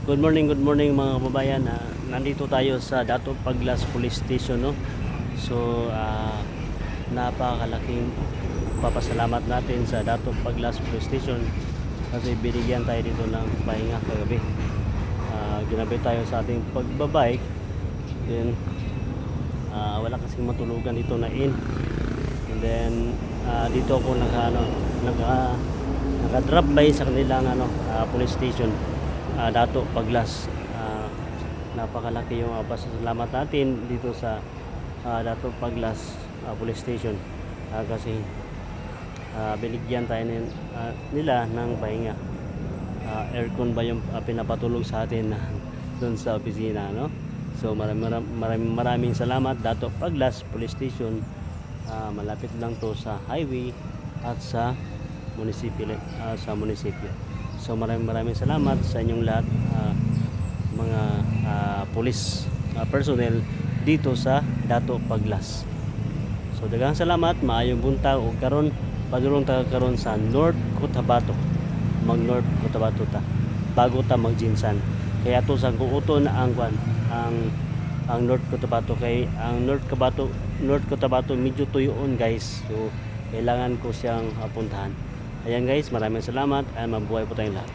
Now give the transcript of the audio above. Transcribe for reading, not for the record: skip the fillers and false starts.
Good morning mga kababayan. Nandito tayo sa Dato Paglas Police Station, no? So, napakalaking papasalamat natin sa Dato Paglas Police Station kasi binigyan tayo dito ng pahinga kagabi. Ginabi tayo sa ating pagbabike. Then, wala kasing matulugan dito na in. And then, dito ako naka-drop by sa kanilang police station. Dato Paglas. Napakalaki yung pasasalamat natin dito sa Dato Paglas Police Station kasi binigyan tayo nila ng pahinga. Aircon ba yung pinapatulog sa atin doon sa opisina, no? So maraming salamat Dato Paglas Police Station. Malapit lang to sa highway at sa munisipyo. So maraming salamat sa inyong lahat, mga police personnel dito sa Dato Paglas. So daghang salamat, maayong buntag ug karon padulong ta karon sa North Cotabato. Mag North Cotabato ta bago ta mag-Jinsan. Kaya ato sa guuton ang North Cotabato kay ang North Cotabato medyo tuyoon, guys. So kailangan ko siyang puntahan. Ayan guys, maraming salamat at mabuhay po tayong lahat.